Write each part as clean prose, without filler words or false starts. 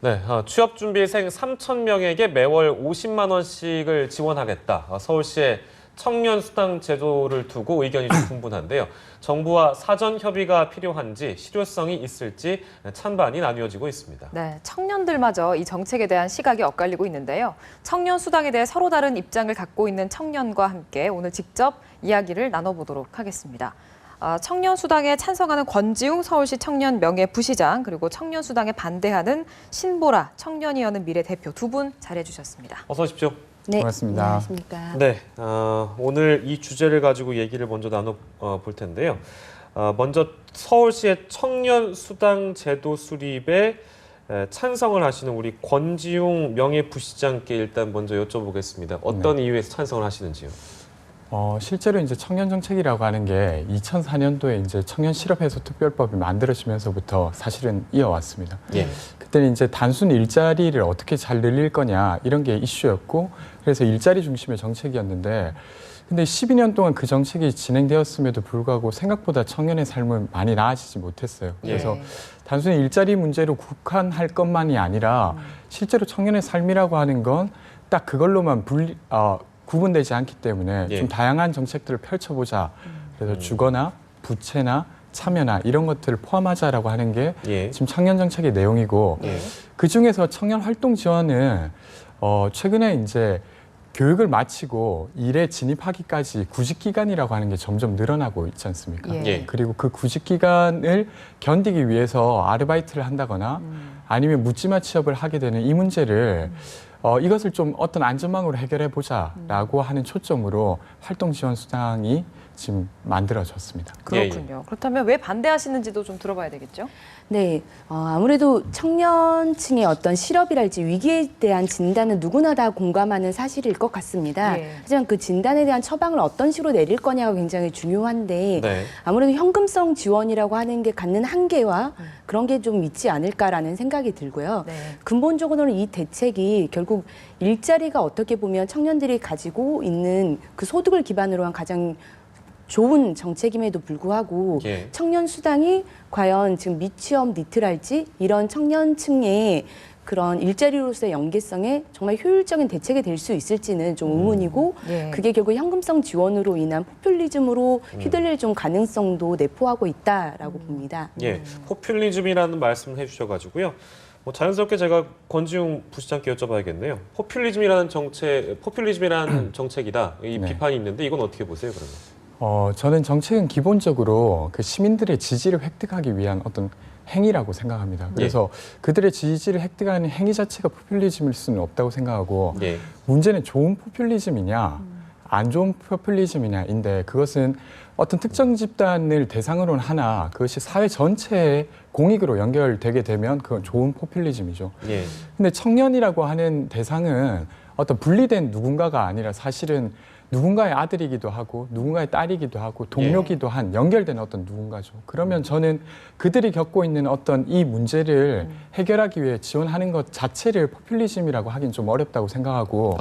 네, 취업준비생 3,000명에게 매월 50만 원씩을 지원하겠다. 서울시의 청년수당 제도를 두고 의견이 좀 분분한데요. 정부와 사전 협의가 필요한지 실효성이 있을지 찬반이 나뉘어지고 있습니다. 네, 청년들마저 이 정책에 대한 시각이 엇갈리고 있는데요. 청년 수당에 대해 서로 다른 입장을 갖고 있는 청년과 함께 오늘 직접 이야기를 나눠보도록 하겠습니다. 청년 수당에 찬성하는 권지웅 서울시 청년 명예부시장 그리고 청년 수당에 반대하는 신보라 청년이 여는 미래 대표 두 분 자리해주셨습니다. 어서 오십시오. 네, 반갑습니다. 안녕하십니까. 네, 오늘 이 주제를 가지고 얘기를 먼저 나눠볼 텐데요. 먼저 서울시의 청년 수당 제도 수립에 찬성을 하시는 우리 권지웅 명예부시장께 일단 먼저 여쭤보겠습니다. 어떤 이유에서 찬성을 하시는지요? 실제로 이제 청년 정책이라고 하는 게 2004년도에 이제 청년 실업해소 특별법이 만들어지면서부터 사실은 이어왔습니다. 예. 그때는 이제 단순 일자리를 어떻게 잘 늘릴 거냐 이런 게 이슈였고 그래서 일자리 중심의 정책이었는데 근데 12년 동안 그 정책이 진행되었음에도 불구하고 생각보다 청년의 삶은 많이 나아지지 못했어요. 그래서 단순히 일자리 문제로 국한할 것만이 아니라 실제로 청년의 삶이라고 하는 건 딱 그걸로만 구분되지 않기 때문에 좀 다양한 정책들을 펼쳐보자. 그래서 주거나 부채나 참여나 이런 것들을 포함하자라고 하는 게 지금 청년 정책의 내용이고 그 중에서 청년 활동 지원은 최근에 이제 교육을 마치고 일에 진입하기까지 구직 기간이라고 하는 게 점점 늘어나고 있지 않습니까? 그리고 그 구직 기간을 견디기 위해서 아르바이트를 한다거나 아니면 묻지마 취업을 하게 되는 이 문제를 이것을 좀 어떤 안전망으로 해결해 보자라고 하는 초점으로 활동 지원 수당이 지금 만들어졌습니다. 그렇군요. 그렇다면 왜 반대하시는지도 좀 들어봐야 되겠죠? 네, 아무래도 청년층의 어떤 실업이랄지 위기에 대한 진단은 누구나 다 공감하는 사실일 것 같습니다. 하지만 그 진단에 대한 처방을 어떤 식으로 내릴 거냐가 굉장히 중요한데 아무래도 현금성 지원이라고 하는 게 갖는 한계와 그런 게 좀 있지 않을까라는 생각이 들고요. 근본적으로는 이 대책이 결국 일자리가 어떻게 보면 청년들이 가지고 있는 그 소득을 기반으로 한 가장 좋은 정책임에도 불구하고 청년 수당이 과연 지금 미취업 니트랄지 이런 청년층의 그런 일자리로서의 연계성에 정말 효율적인 대책이 될 수 있을지는 좀 의문이고 그게 결국 현금성 지원으로 인한 포퓰리즘으로 휘둘릴 좀 가능성도 내포하고 있다라고 봅니다. 포퓰리즘이라는 말씀을 해주셔가지고요. 자연스럽게 제가 권지웅 부시장께 여쭤봐야겠네요. 포퓰리즘이라는 정책이다. 이 비판이 있는데 이건 어떻게 보세요, 그러면? 저는 정책은 기본적으로 그 시민들의 지지를 획득하기 위한 어떤 행위라고 생각합니다. 그래서 그들의 지지를 획득하는 행위 자체가 포퓰리즘일 수는 없다고 생각하고 문제는 좋은 포퓰리즘이냐 안 좋은 포퓰리즘이냐인데 그것은 어떤 특정 집단을 대상으로는 하나 그것이 사회 전체의 공익으로 연결되게 되면 그건 좋은 포퓰리즘이죠. 근데 청년이라고 하는 대상은 어떤 분리된 누군가가 아니라 사실은 누군가의 아들이기도 하고 누군가의 딸이기도 하고 동료기도 한 연결된 어떤 누군가죠. 그러면 저는 그들이 겪고 있는 어떤 이 문제를 해결하기 위해 지원하는 것 자체를 포퓰리즘이라고 하긴 좀 어렵다고 생각하고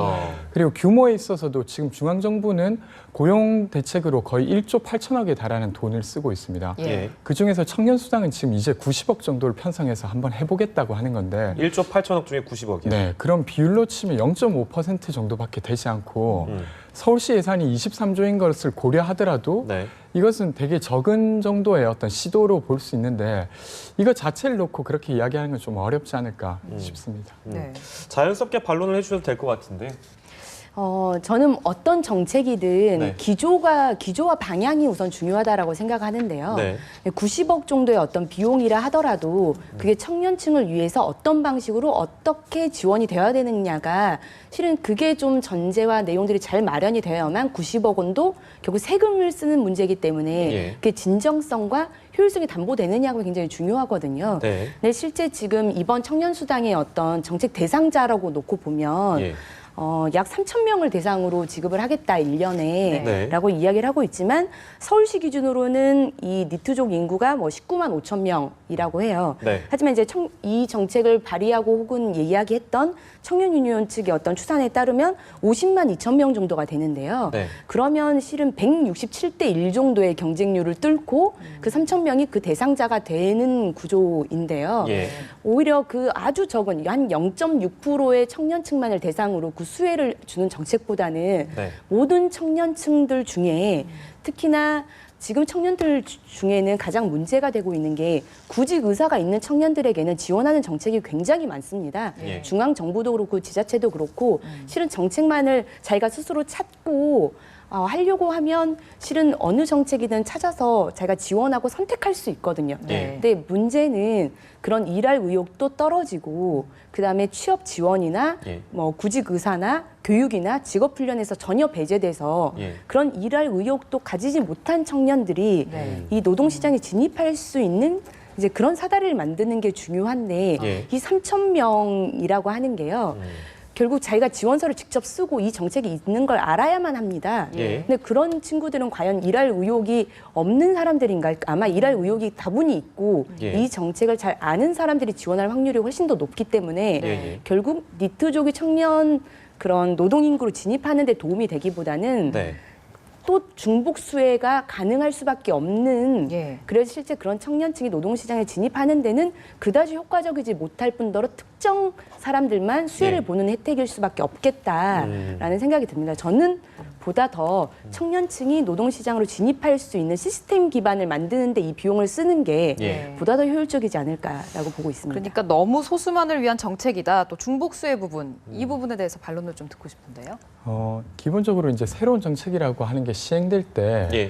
그리고 규모에 있어서도 지금 중앙정부는 고용 대책으로 거의 1조 8천억에 달하는 돈을 쓰고 있습니다. 그중에서 청년수당은 지금 이제 90억 정도를 편성해서 한번 해보겠다고 하는 건데 1조 8천억 중에 90억이요? 네, 그럼 비율로 치면 0.5% 정도밖에 되지 않고 서울시 예산이 23조인 것을 고려하더라도 이것은 되게 적은 정도의 어떤 시도로 볼 수 있는데 이거 자체를 놓고 그렇게 이야기하는 건 좀 어렵지 않을까 싶습니다. 자연스럽게 반론을 해주셔도 될 것 같은데. 저는 어떤 정책이든 기조와 방향이 우선 중요하다라고 생각하는데요. 90억 정도의 어떤 비용이라 하더라도 그게 청년층을 위해서 어떤 방식으로 어떻게 지원이 되어야 되느냐가 실은 그게 좀 전제와 내용들이 잘 마련이 되어야만 90억 원도 결국 세금을 쓰는 문제이기 때문에 그게 진정성과 효율성이 담보되느냐가 굉장히 중요하거든요. 근데 실제 지금 이번 청년수당의 어떤 정책 대상자라고 놓고 보면 약 3,000명을 대상으로 지급을 하겠다 1년에 네. 라고 이야기를 하고 있지만 서울시 기준으로는 이 니트족 인구가 뭐 19만 5천 명이라고 해요. 네. 하지만 이제 이 정책을 발의하고 혹은 이야기했던 청년유니온 측의 어떤 추산에 따르면 50만 2천 명 정도가 되는데요. 네. 그러면 실은 167대 1 정도의 경쟁률을 뚫고 그 3천 명이 그 대상자가 되는 구조인데요. 예. 오히려 그 아주 적은 한 0.6%의 청년층만을 대상으로 그 수혜를 주는 정책보다는 네. 모든 청년층들 중에 특히나 지금 청년들 중에는 가장 문제가 되고 있는 게 구직 의사가 있는 청년들에게는 지원하는 정책이 굉장히 많습니다. 예. 중앙 정부도 그렇고 지자체도 그렇고 실은 정책만을 자기가 스스로 찾고 하려고 하면 실은 어느 정책이든 찾아서 자기가 지원하고 선택할 수 있거든요. 네. 근데 문제는 그런 일할 의욕도 떨어지고 그다음에 취업 지원이나 예. 뭐 구직 의사나 교육이나 직업 훈련에서 전혀 배제돼서 예. 그런 일할 의욕도 가지지 못한 청년들이 네. 이 노동 시장에 진입할 수 있는 이제 그런 사다리를 만드는 게 중요한데 예. 이 3천 명이라고 하는 게요. 결국 자기가 지원서를 직접 쓰고 이 정책이 있는 걸 알아야만 합니다. 예. 근데 그런 친구들은 과연 일할 의욕이 없는 사람들인가? 아마 일할 의욕이 다분히 있고 예. 이 정책을 잘 아는 사람들이 지원할 확률이 훨씬 더 높기 때문에 예. 결국 니트족이 청년 그런 노동 인구로 진입하는 데 도움이 되기보다는 네. 또 중복 수혜가 가능할 수밖에 없는 예. 그래서 실제 그런 청년층이 노동시장에 진입하는 데는 그다지 효과적이지 못할 뿐더러 특정 사람들만 수혜를 예. 보는 혜택일 수밖에 없겠다라는 생각이 듭니다. 저는 보다 더 청년층이 노동시장으로 진입할 수 있는 시스템 기반을 만드는 데 이 비용을 쓰는 게 예. 보다 더 효율적이지 않을까라고 보고 있습니다. 그러니까 너무 소수만을 위한 정책이다. 또 중복수의 부분, 이 부분에 대해서 반론을 좀 듣고 싶은데요. 기본적으로 이제 새로운 정책이라고 하는 게 시행될 때 예.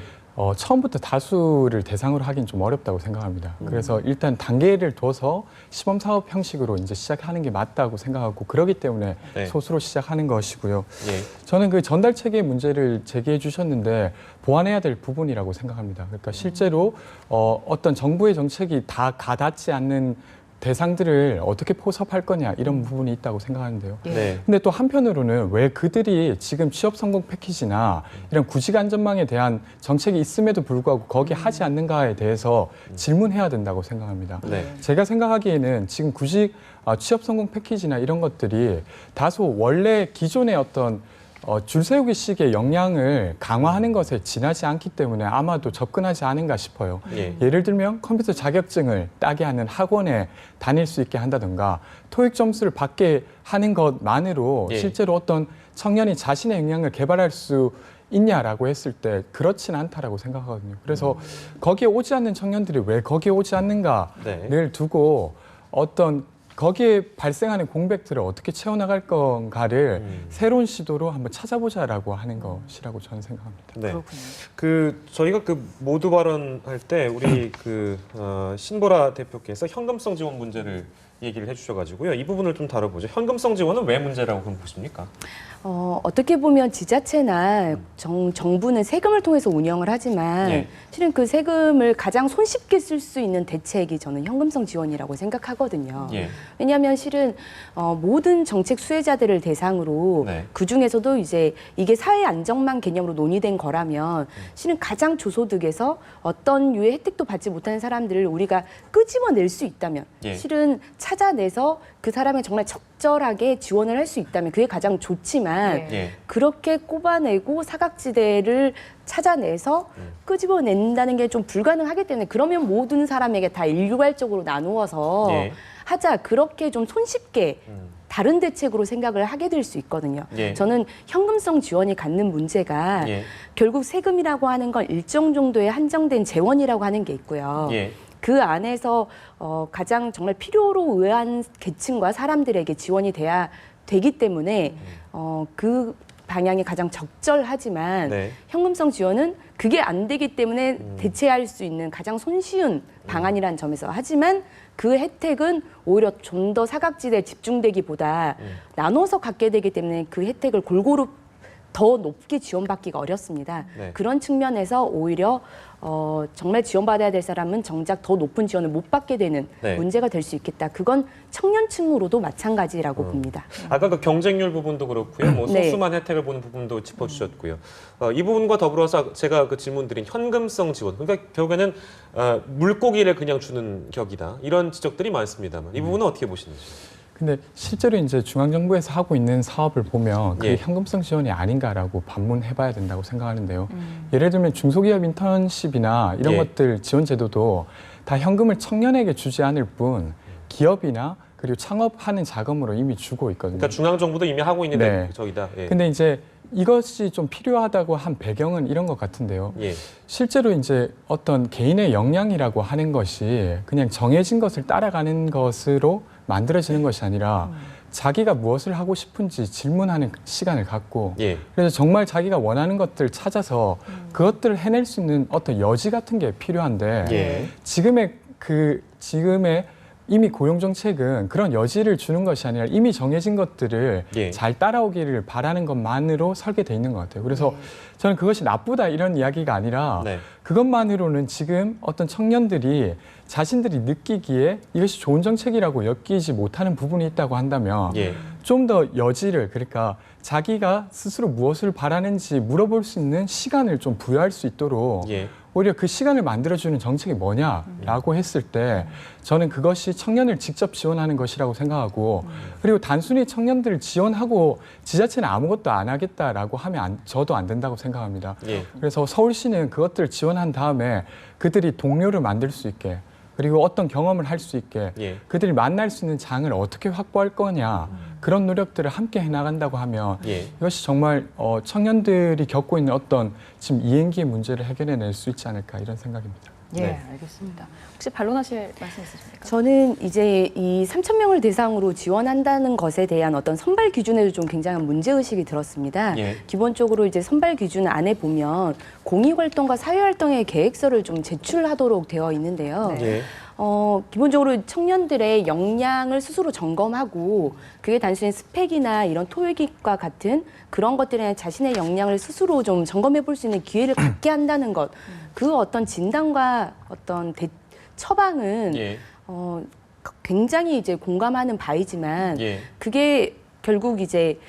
처음부터 다수를 대상으로 하긴 좀 어렵다고 생각합니다. 그래서 일단 단계를 둬서 시범 사업 형식으로 이제 시작하는 게 맞다고 생각하고 그러기 때문에 네. 소수로 시작하는 것이고요. 예. 저는 그 전달 체계 문제를 제기해 주셨는데 보완해야 될 부분이라고 생각합니다. 그러니까 실제로 어떤 정부의 정책이 다 가닿지 않는 대상들을 어떻게 포섭할 거냐 이런 부분이 있다고 생각하는데요. 네. 근데 또 한편으로는 왜 그들이 지금 취업 성공 패키지나 이런 구직 안전망에 대한 정책이 있음에도 불구하고 거기에 하지 않는가에 대해서 질문해야 된다고 생각합니다. 네. 제가 생각하기에는 지금 구직 취업 성공 패키지나 이런 것들이 다소 원래 기존의 어떤 줄 세우기 식의 역량을 강화하는 것에 지나지 않기 때문에 아마도 접근하지 않은가 싶어요. 예. 예를 들면 컴퓨터 자격증을 따게 하는 학원에 다닐 수 있게 한다든가 토익 점수를 받게 하는 것만으로 예. 실제로 어떤 청년이 자신의 역량을 개발할 수 있냐라고 했을 때 그렇진 않다라고 생각하거든요. 그래서 거기에 오지 않는 청년들이 왜 거기에 오지 않는가를 네. 두고 어떤 거기에 발생하는 공백들을 어떻게 채워나갈 건가를 새로운 시도로 한번 찾아보자라고 하는 것이라고 저는 생각합니다. 네. 그렇군요. 그 저희가 그 모두 발언할 때 우리 그 신보라 대표께서 현금성 지원 문제를 얘기를 해주셔가지고요. 이 부분을 좀 다뤄보죠. 현금성 지원은 왜 문제라고 그럼 보십니까? 어떻게 보면 지자체나 정부는 세금을 통해서 운영을 하지만 예. 실은 그 세금을 가장 손쉽게 쓸 수 있는 대책이 저는 현금성 지원이라고 생각하거든요. 예. 왜냐하면 실은 모든 정책 수혜자들을 대상으로 네. 그 중에서도 이제 이게 사회 안정망 개념으로 논의된 거라면 실은 가장 저소득에서 어떤 유의 혜택도 받지 못하는 사람들을 우리가 끄집어낼 수 있다면 예. 실은 찾아내서 그 사람의 정말 적절하게 지원을 할 수 있다면 그게 가장 좋지만 네. 예. 그렇게 꼽아내고 사각지대를 찾아내서 끄집어낸다는 게 좀 불가능하기 때문에 그러면 모든 사람에게 다 일괄적으로 나누어서 예. 하자 그렇게 좀 손쉽게 다른 대책으로 생각을 하게 될 수 있거든요. 예. 저는 현금성 지원이 갖는 문제가 예. 결국 세금이라고 하는 건 일정 정도의 한정된 재원이라고 하는 게 있고요. 예. 그 안에서 가장 정말 필요로 의한 계층과 사람들에게 지원이 돼야 되기 때문에 그 방향이 가장 적절하지만 네. 현금성 지원은 그게 안 되기 때문에 대체할 수 있는 가장 손쉬운 방안이라는 점에서 하지만 그 혜택은 오히려 좀 더 사각지대에 집중되기보다 나눠서 갖게 되기 때문에 그 혜택을 골고루 더 높게 지원받기가 어렵습니다. 네. 그런 측면에서 오히려 정말 지원받아야 될 사람은 정작 더 높은 지원을 못 받게 되는 네. 문제가 될 수 있겠다. 그건 청년층으로도 마찬가지라고 봅니다. 아까 그 경쟁률 부분도 그렇고요. 뭐 네. 소수만 혜택을 보는 부분도 짚어주셨고요. 이 부분과 더불어서 제가 그 질문드린 현금성 지원, 그러니까 결국에는 물고기를 그냥 주는 격이다. 이런 지적들이 많습니다만 이 부분은 어떻게 보시는지? 근데 실제로 이제 중앙정부에서 하고 있는 사업을 보면 그게 예. 현금성 지원이 아닌가라고 반문해봐야 된다고 생각하는데요. 예를 들면 중소기업 인턴십이나 이런 예. 것들 지원 제도도 다 현금을 청년에게 주지 않을 뿐 기업이나 그리고 창업하는 자금으로 이미 주고 있거든요. 그러니까 중앙 정부도 이미 하고 있는 네. 저기다. 예. 근데 이제 이것이 좀 필요하다고 한 배경은 이런 것 같은데요. 예. 실제로 이제 어떤 개인의 역량이라고 하는 것이 그냥 정해진 것을 따라가는 것으로 만들어지는 것이 아니라 자기가 무엇을 하고 싶은지 질문하는 시간을 갖고 예. 그래서 정말 자기가 원하는 것들을 찾아서 그것들을 해낼 수 있는 어떤 여지 같은 게 필요한데 예. 지금의 이미 고용 정책은 그런 여지를 주는 것이 아니라 이미 정해진 것들을 예. 잘 따라오기를 바라는 것만으로 설계돼 있는 것 같아요. 그래서 저는 그것이 나쁘다 이런 이야기가 아니라 네. 그것만으로는 지금 어떤 청년들이 자신들이 느끼기에 이것이 좋은 정책이라고 여기지 못하는 부분이 있다고 한다면 예. 좀 더 여지를 그러니까 자기가 스스로 무엇을 바라는지 물어볼 수 있는 시간을 좀 부여할 수 있도록 예. 오히려 그 시간을 만들어주는 정책이 뭐냐라고 했을 때 저는 그것이 청년을 직접 지원하는 것이라고 생각하고 그리고 단순히 청년들을 지원하고 지자체는 아무것도 안 하겠다라고 하면 저도 안 된다고 생각합니다. 예. 그래서 서울시는 그것들을 지원한 다음에 그들이 동료를 만들 수 있게 그리고 어떤 경험을 할 수 있게 예. 그들이 만날 수 있는 장을 어떻게 확보할 거냐 그런 노력들을 함께 해나간다고 하면 예. 이것이 정말 청년들이 겪고 있는 어떤 지금 이행기의 문제를 해결해낼 수 있지 않을까 이런 생각입니다. 예, 네. 알겠습니다. 혹시 반론하실 말씀 있으십니까? 저는 이제 이 3천 명을 대상으로 지원한다는 것에 대한 어떤 선발 기준에도 좀 굉장한 문제 의식이 들었습니다. 예. 기본적으로 이제 선발 기준 안에 보면 공익 활동과 사회 활동의 계획서를 좀 제출하도록 되어 있는데요. 네. 예. 기본적으로 청년들의 역량을 스스로 점검하고 그게 단순히 스펙이나 이런 토익과 같은 그런 것들에 자신의 역량을 스스로 좀 점검해 볼 수 있는 기회를 갖게 한다는 것. 그 어떤 진단과 어떤 처방은 예. 굉장히 이제 공감하는 바이지만 예. 그게 결국 이제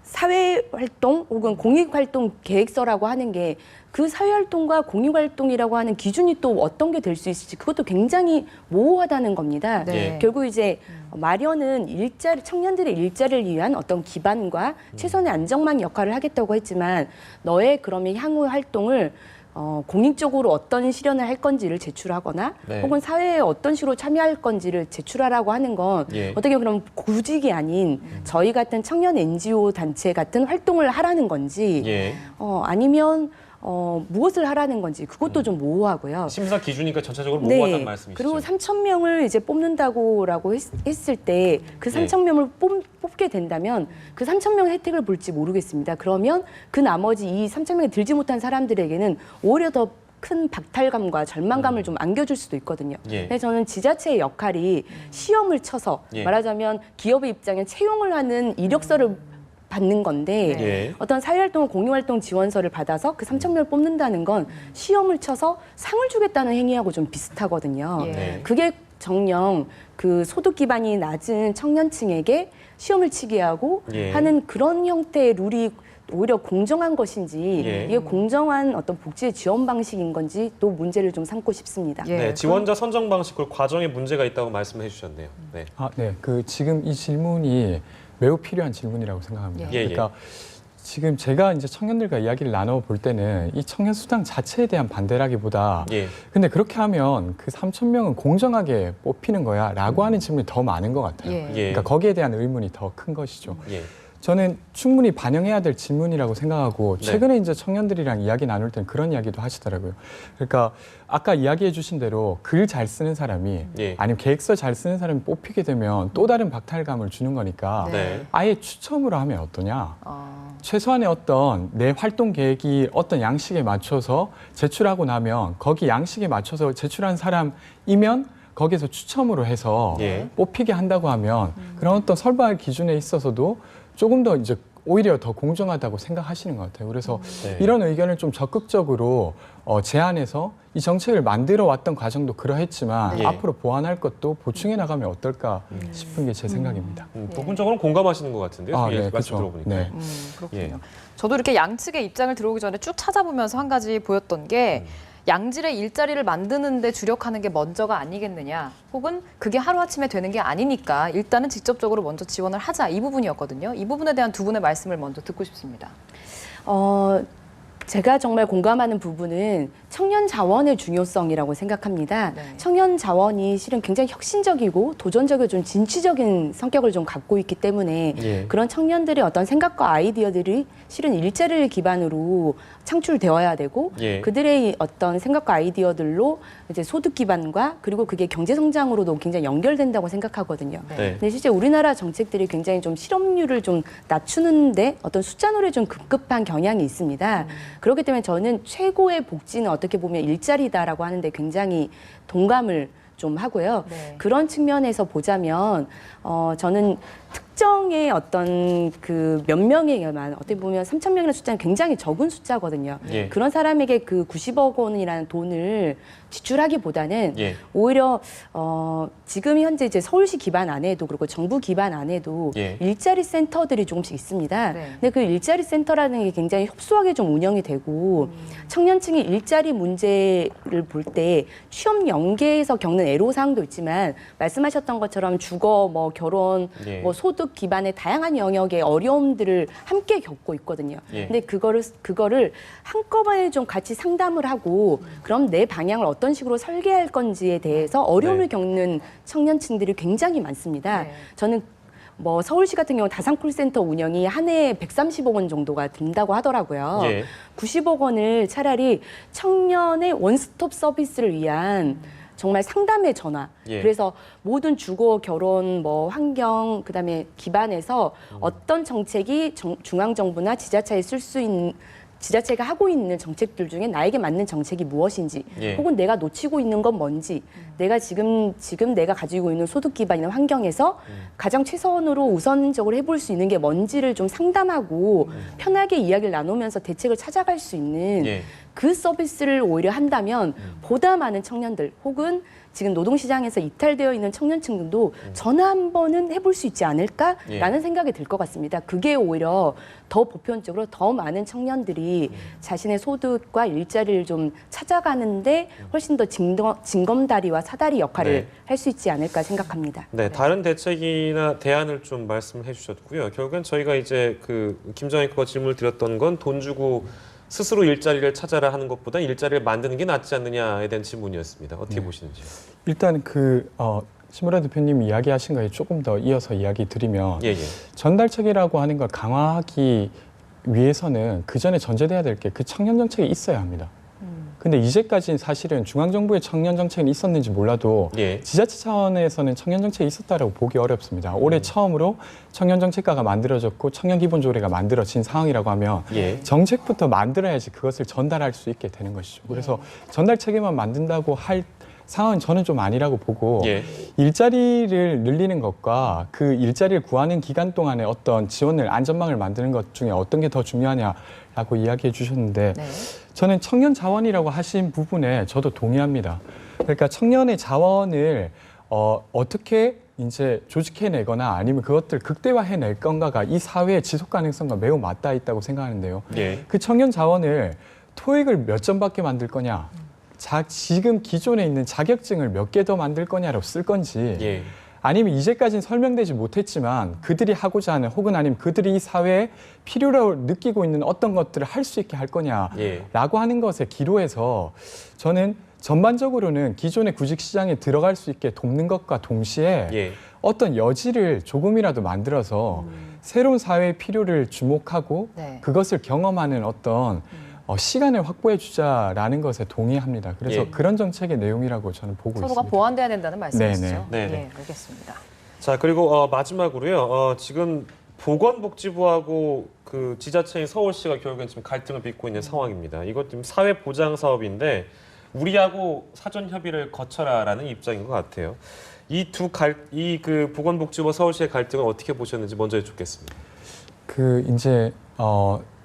사회활동 혹은 공익활동 계획서라고 하는 게 그 사회활동과 공익활동이라고 하는 기준이 또 어떤 게 될 수 있을지 그것도 굉장히 모호하다는 겁니다. 네. 결국 이제 마련은 청년들의 일자리를 위한 어떤 기반과 최선의 안정망 역할을 하겠다고 했지만 너의 그러면 향후 활동을 공익적으로 어떤 실현을 할 건지를 제출하거나 네. 혹은 사회에 어떤 식으로 참여할 건지를 제출하라고 하는 건 예. 어떻게 그럼 구직이 아닌 저희 같은 청년 NGO 단체 같은 활동을 하라는 건지 예. 아니면 무엇을 하라는 건지 그것도 좀 모호하고요. 심사 기준이니까 전체적으로 모호하다는 말씀이시죠? 그리고 3천 명을 이제 뽑는다고라고 했을 때 그 3천 명을 뽑게 된다면 그 3천 명 혜택을 볼지 모르겠습니다. 그러면 그 나머지 이 3천 명이 들지 못한 사람들에게는 오히려 더 큰 박탈감과 절망감을 좀 안겨줄 수도 있거든요. 예. 근데 저는 지자체의 역할이 시험을 쳐서 예. 말하자면 기업의 입장에 채용을 하는 이력서를 받는 건데 예. 어떤 사회활동, 공유활동 지원서를 받아서 그 3천 명을 뽑는다는 건 시험을 쳐서 상을 주겠다는 행위하고 좀 비슷하거든요. 예. 네. 그게 정녕 그 소득 기반이 낮은 청년층에게 시험을 치게 하고 예. 하는 그런 형태의 룰이 오히려 공정한 것인지 예. 이게 공정한 어떤 복지의 지원 방식인 건지 또 문제를 좀 삼고 싶습니다. 예. 네, 지원자 선정 방식 그 과정에 문제가 있다고 말씀해 주셨네요. 네. 네. 지금 이 질문이 매우 필요한 질문이라고 생각합니다. 예. 그러니까 지금 제가 이제 청년들과 이야기를 나눠 볼 때는 이 청년 수당 자체에 대한 반대라기보다 예. 근데 그렇게 하면 그 3천 명은 공정하게 뽑히는 거야라고 하는 질문이 더 많은 것 같아요. 예. 예. 그러니까 거기에 대한 의문이 더 큰 것이죠. 예. 저는 충분히 반영해야 될 질문이라고 생각하고 네. 최근에 이제 청년들이랑 이야기 나눌 때는 그런 이야기도 하시더라고요. 그러니까 아까 이야기해 주신 대로 글 잘 쓰는 사람이 예. 아니면 계획서 잘 쓰는 사람이 뽑히게 되면 또 다른 박탈감을 주는 거니까 네. 아예 추첨으로 하면 어떠냐. 어, 최소한의 어떤 내 활동 계획이 어떤 양식에 맞춰서 제출하고 나면 거기 양식에 맞춰서 제출한 사람이면 거기서 추첨으로 해서 예. 뽑히게 한다고 하면 그런 어떤 설발 기준에 있어서도 조금 더 이제 오히려 더 공정하다고 생각하시는 것 같아요. 그래서 네. 이런 의견을 좀 적극적으로 제안해서 이 정책을 만들어 왔던 과정도 그러했지만 예. 앞으로 보완할 것도 보충해 나가면 어떨까 싶은 게 제 생각입니다. 부분적으로 공감하시는 것 같은데요. 아, 예, 네, 말씀 그렇죠. 들어보니까. 네. 그렇군요. 예. 저도 이렇게 양측의 입장을 들어오기 전에 쭉 찾아보면서 한 가지 보였던 게 양질의 일자리를 만드는 데 주력하는 게 먼저가 아니겠느냐, 혹은 그게 하루아침에 되는 게 아니니까 일단은 직접적으로 먼저 지원을 하자, 이 부분이었거든요. 이 부분에 대한 두 분의 말씀을 먼저 듣고 싶습니다. 제가 정말 공감하는 부분은 청년 자원의 중요성이라고 생각합니다. 네. 청년 자원이 실은 굉장히 혁신적이고 도전적이고 좀 진취적인 성격을 좀 갖고 있기 때문에 예. 그런 청년들의 어떤 생각과 아이디어들이 실은 일자리를 기반으로 창출되어야 되고 예. 그들의 어떤 생각과 아이디어들로 이제 소득 기반과 그리고 그게 경제 성장으로도 굉장히 연결된다고 생각하거든요. 네. 근데 실제 우리나라 정책들이 굉장히 좀 실업률을 좀 낮추는데 어떤 숫자놀이에 좀 급급한 경향이 있습니다. 그렇기 때문에 저는 최고의 복지는 어떻게 보면 일자리다라고 하는데 굉장히 동감을 좀 하고요. 네. 그런 측면에서 보자면 저는 특정의 어떤 그 몇 명에게만 어떻게 보면 3천 명이라는 숫자는 굉장히 적은 숫자거든요. 예. 그런 사람에게 그 90억 원이라는 돈을 지출하기보다는 예. 오히려 지금 현재 이제 서울시 기반 안에도 그리고 정부 기반 안에도 예. 일자리 센터들이 조금씩 있습니다. 네. 근데 그 일자리 센터라는 게 굉장히 협소하게 좀 운영이 되고 청년층이 일자리 문제를 볼 때 취업 연계에서 겪는 애로사항도 있지만 말씀하셨던 것처럼 주거, 뭐 결혼, 예. 뭐 소득 기반의 다양한 영역의 어려움들을 함께 겪고 있거든요. 예. 근데 그거를 한꺼번에 좀 같이 상담을 하고 그럼 내 방향을 어떤 식으로 설계할 건지에 대해서 어려움을 네. 겪는 청년층들이 굉장히 많습니다. 네. 저는 뭐 서울시 같은 경우 다산 콜센터 운영이 한 해에 130억 원 정도가 든다고 하더라고요. 예. 90억 원을 차라리 청년의 원스톱 서비스를 위한 정말 상담의 전화. 예. 그래서 모든 주거, 결혼, 뭐 환경, 그다음에 기반에서 어떤 정책이 중앙 정부나 지자체에 쓸 수 있는 지자체가 하고 있는 정책들 중에 나에게 맞는 정책이 무엇인지, 예. 혹은 내가 놓치고 있는 건 뭔지, 내가 지금 내가 가지고 있는 소득 기반이나 환경에서 가장 최선으로 우선적으로 해볼 수 있는 게 뭔지를 좀 상담하고 편하게 이야기를 나누면서 대책을 찾아갈 수 있는 예. 그 서비스를 오히려 한다면 보다 많은 청년들 혹은 지금 노동시장에서 이탈되어 있는 청년층들도 전화 한 번은 해볼 수 있지 않을까라는 예. 생각이 들 것 같습니다. 그게 오히려 더 보편적으로 더 많은 청년들이 자신의 소득과 일자리를 좀 찾아가는데 훨씬 더 징검다리와 사다리 역할을 네. 할 수 있지 않을까 생각합니다. 네, 다른 대책이나 대안을 좀 말씀해 주셨고요. 결국엔 저희가 이제 그 김정희 코가 질문을 드렸던 건 돈 주고 스스로 일자리를 찾아라 하는 것보다 일자리를 만드는 게 낫지 않느냐에 대한 질문이었습니다. 어떻게 보시는지요? 일단 신무라 대표님이 이야기하신 거에 조금 더 이어서 이야기 드리면 예, 예. 전달책이라고 하는 걸 강화하기 위해서는 그 전에 전제돼야 될 게 그 청년 정책이 있어야 합니다. 근데 이제까지는 사실은 중앙정부의 청년 정책이 있었는지 몰라도 예. 지자체 차원에서는 청년 정책이 있었다라고 보기 어렵습니다. 올해 처음으로 청년 정책과가 만들어졌고 청년 기본 조례가 만들어진 상황이라고 하면 예. 정책부터 만들어야지 그것을 전달할 수 있게 되는 것이죠. 그래서 전달 체계만 만든다고 할 상황은 저는 좀 아니라고 보고 예. 일자리를 늘리는 것과 그 일자리를 구하는 기간 동안에 어떤 지원을 안전망을 만드는 것 중에 어떤 게 더 중요하냐라고 이야기해 주셨는데 네. 저는 청년 자원이라고 하신 부분에 저도 동의합니다. 그러니까 청년의 자원을 어떻게 이제 조직해내거나 아니면 그것들 극대화해낼 건가가 이 사회의 지속 가능성과 매우 맞닿아 있다고 생각하는데요. 예. 그 청년 자원을 토익을 몇 점 받게 만들 거냐, 지금 기존에 있는 자격증을 몇 개 더 만들 거냐로 쓸 건지, 예. 아니면 이제까지는 설명되지 못했지만 그들이 하고자 하는 혹은 아니면 그들이 이 사회에 필요로 느끼고 있는 어떤 것들을 할 수 있게 할 거냐라고 예. 하는 것에 기로해서 저는 전반적으로는 기존의 구직 시장에 들어갈 수 있게 돕는 것과 동시에 예. 어떤 여지를 조금이라도 만들어서 새로운 사회의 필요를 주목하고 네. 그것을 경험하는 어떤 시간을 확보해 주자라는 것에 동의합니다. 그래서 예. 그런 정책의 내용이라고 저는 보고 서로가 있습니다. 보완돼야 된다는 말씀이시죠? 네네. 네네. 네, 알겠습니다. 자, 그리고 마지막으로요. 지금 보건복지부하고 그 지자체인 서울시가 결국엔 지금 갈등을 빚고 있는 상황입니다. 이것 지금 사회 보장 사업인데 우리하고 사전 협의를 거쳐라라는 입장인 것 같아요. 이 그 보건복지부와 서울시의 갈등을 어떻게 보셨는지 먼저 여쭙겠습니다. 이제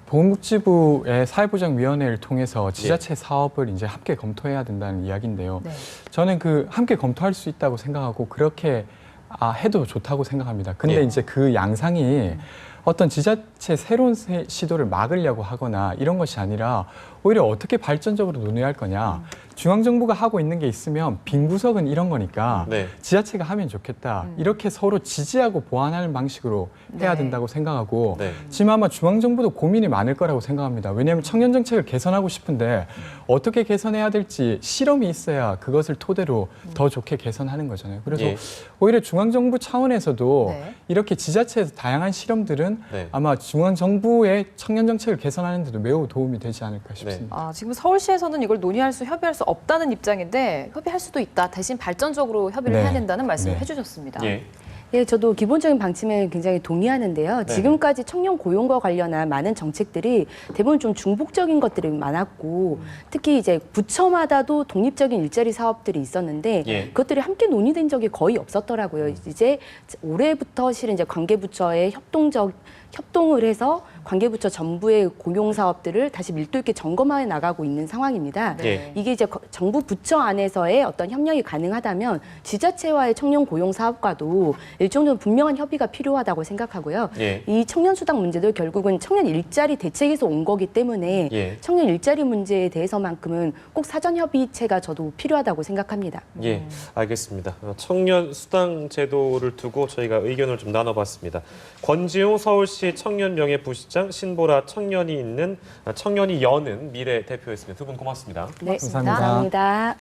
보건복지부의 사회보장위원회를 통해서 지자체 사업을 이제 함께 검토해야 된다는 이야기인데요. 네. 저는 함께 검토할 수 있다고 생각하고 그렇게 해도 좋다고 생각합니다. 근데 예. 이제 그 양상이 어떤 지자체 새로운 시도를 막으려고 하거나 이런 것이 아니라 오히려 어떻게 발전적으로 논의할 거냐. 중앙정부가 하고 있는 게 있으면 빈 구석은 이런 거니까 네. 지자체가 하면 좋겠다. 이렇게 서로 지지하고 보완하는 방식으로 해야 네. 된다고 생각하고 네. 지금 아마 중앙정부도 고민이 많을 거라고 생각합니다. 왜냐하면 청년 정책을 개선하고 싶은데 어떻게 개선해야 될지 실험이 있어야 그것을 토대로 더 좋게 개선하는 거잖아요. 그래서 예. 오히려 중앙정부 차원에서도 네. 이렇게 지자체에서 다양한 실험들은 네. 아마 중앙정부의 청년 정책을 개선하는 데도 매우 도움이 되지 않을까 싶습니다. 지금 서울시에서는 이걸 논의할 협의할 수 없다는 입장인데 협의할 수도 있다. 대신 발전적으로 협의를 네. 해야 된다는 말씀을 네. 해주셨습니다. 예. 예, 저도 기본적인 방침에 굉장히 동의하는데요. 네. 지금까지 청년 고용과 관련한 많은 정책들이 대부분 좀 중복적인 것들이 많았고 특히 이제 부처마다도 독립적인 일자리 사업들이 있었는데 예. 그것들이 함께 논의된 적이 거의 없었더라고요. 이제 올해부터 실은 이제 관계부처의 협동을 해서 관계부처 전부의 고용 사업들을 다시 밀도 있게 점검해 나가고 있는 상황입니다. 예. 이게 이제 정부 부처 안에서의 어떤 협력이 가능하다면 지자체와의 청년 고용 사업과도 일정 정도 분명한 협의가 필요하다고 생각하고요. 예. 이 청년 수당 문제도 결국은 청년 일자리 대책에서 온 거기 때문에 예. 청년 일자리 문제에 대해서만큼은 꼭 사전 협의체가 저도 필요하다고 생각합니다. 예, 알겠습니다. 청년 수당 제도를 두고 저희가 의견을 좀 나눠봤습니다. 권지용 서울시 청년명예부시장, 신보라 청년이 여는 미래 대표였습니다. 두 분 고맙습니다. 네, 감사합니다. 감사합니다.